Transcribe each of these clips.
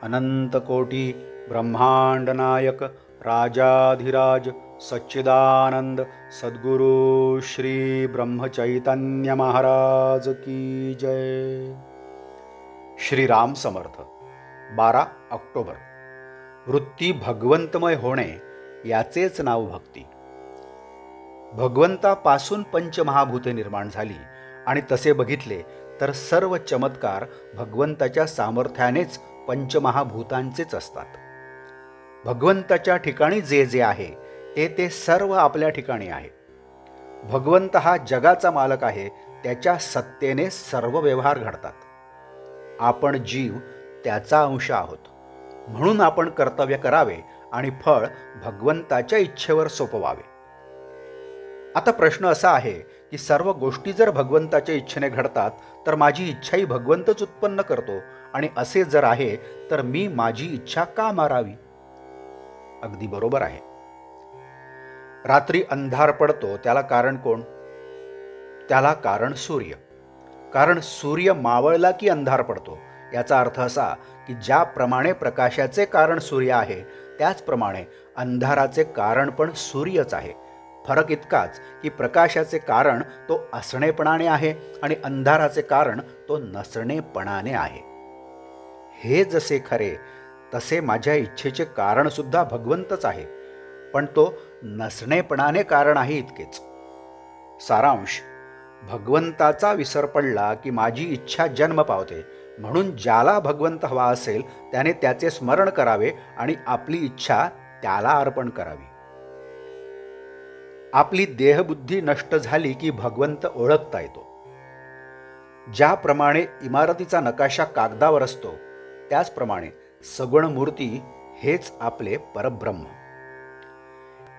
अनंतकोटी ब्रह्मांड नायक राजाधिराज सच्चिदानंद सद्गुरु श्री ब्रह्मचैतन्य महाराज की जय। श्री राम समर्थ। 12 ऑक्टोबर। वृत्ती भगवंतमय होणे याचेच नाव भक्ती। भगवंतापासून पंचमहाभूते निर्माण झाली आणि तसे बघितले तर सर्व चमत्कार भगवंताच्या सामर्थ्यानेच पंचमहाभूतांचेच असतात। भगवंताच्या ठिकाणी जे जे आहे ते सर्व आपल्या ठिकाणी आहे। भगवंत हा जगाचा मालक आहे, त्याच्या सत्तेने सर्व व्यवहार घडतात। आपण जीव त्याचा अंश आहोत, म्हणून आपण कर्तव्य करावे आणि फळ भगवंताच्या इच्छेवर सोपवावे। आता प्रश्न असा आहे की सर्व गोष्टी जर भगवंताच्या इच्छेने घडतात तर माझी इच्छाही भगवंतच उत्पन्न करतो, आणि असे जर आहे तर मी माझी इच्छा का मारावी? अगदी बरोबर आहे। रात्री अंधार पडतो त्याला कारण कोण? त्याला कारण सूर्य। कारण सूर्य मावळला की अंधार पडतो। याचा अर्थ असा की ज्याप्रमाणे प्रकाशाचे कारण सूर्य आहे त्याचप्रमाणे अंधाराचे कारण पण सूर्यच आहे। फरक इतकाच की प्रकाशाचे कारण तो असणेपणाने आहे आणि अंधाराचे कारण तो नसणेपणाने आहे। हे जसे खरे तसे माझ्या इच्छेचे कारण सुद्धा भगवंतच आहे, पण तो नसणेपणाने कारण आहे इतकेच। सारांश: भगवंताचा विसर पडला की माझी इच्छा जन्म पावते, म्हणून ज्याला भगवंत हवा असेल त्याने त्याचे स्मरण करावे आणि आपली इच्छा त्याला अर्पण करावी। आपली देहबुद्धी नष्ट झाली की भगवंत ओळखता येतो। ज्याप्रमाणे इमारतीचा नकाशा कागदावर असतो त्याचप्रमाणे सगुण मूर्ती हेच आपले परब्रह्म।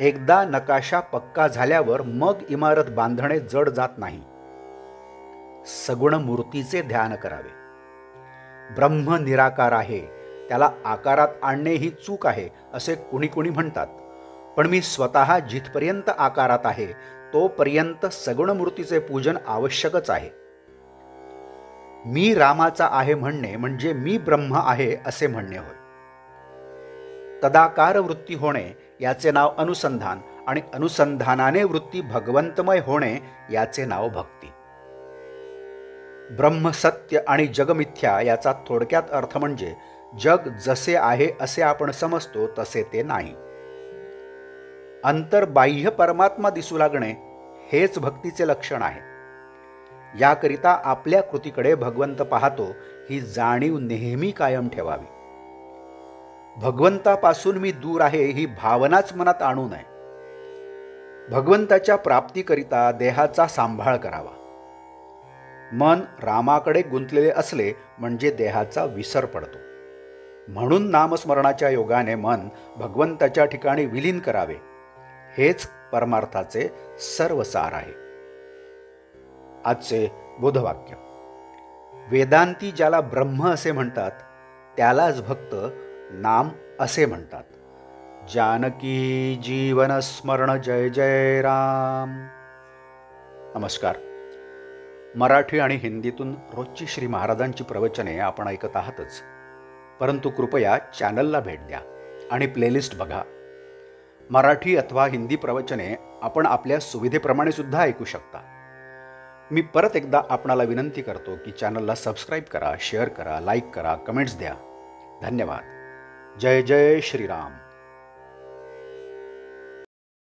एकदा नकाशा पक्का झाल्यावर मग इमारत बांधणे जड जात नाही। सगुण मूर्तीचे ध्यान करावे। ब्रह्म निराकार आहे, त्याला आकारात आणणे ही चूक आहे असे कुणी कुणी म्हणतात, पण मी स्वतः जिथपर्यंत आकारात आहे तोपर्यंत सगुण मूर्तीचे पूजन आवश्यकच आहे। मी रामाचा आहे म्हणणे म्हणजे मी ब्रह्म आहे असे म्हणणे होय। तदाकार वृत्ती होणे याचे नाव अनुसंधान, आणि अनुसंधानाने वृत्ती भगवंतमय होणे याचे नाव भक्ती। ब्रह्म सत्य आणि जग मिथ्या याचा थोडक्यात अर्थ म्हणजे जग जसे आहे असे आपण समजतो तसे ते नाही। अंतर्बाह्य परमात्मा दिसू लागणे हेच भक्तीचे लक्षण आहे। याकरिता आपल्या कृतीकडे भगवंत पाहतो ही जाणीव नेहमी कायम ठेवावी। भगवंतापासून मी दूर आहे ही भावनाच मनात आणू नये। भगवंताच्या प्राप्तीकरिता देहाचा सांभाळ करावा। मन रामाकडे गुंतलेले असले म्हणजे देहाचा विसर पडतो, म्हणून नामस्मरणाच्या योगाने मन भगवंताच्या ठिकाणी विलीन करावे। हेच परमार्थाचे सर्व सार आहे। आजचे बोधवाक्य: वेदांती ज्याला ब्रह्म असे म्हणतात त्यालाच भक्त नाम असे म्हणतात। जानकी जीवन स्मरण जय जय राम। नमस्कार। मराठी आणि हिंदीतून रोजची श्री महाराजांची प्रवचने आपण ऐकत आहातच, परंतु कृपया चॅनलला भेट द्या आणि प्लेलिस्ट बघा। मराठी अथवा हिंदी प्रवचने आपण आपल्या सुविधेप्रमाणे सुद्धा ऐकू शकता। मी परत एकदा आपणाला विनंती करतो की चॅनलला सबस्क्राईब करा, शेअर करा, लाईक करा, कमेंट्स द्या। धन्यवाद। जय जय श्रीराम।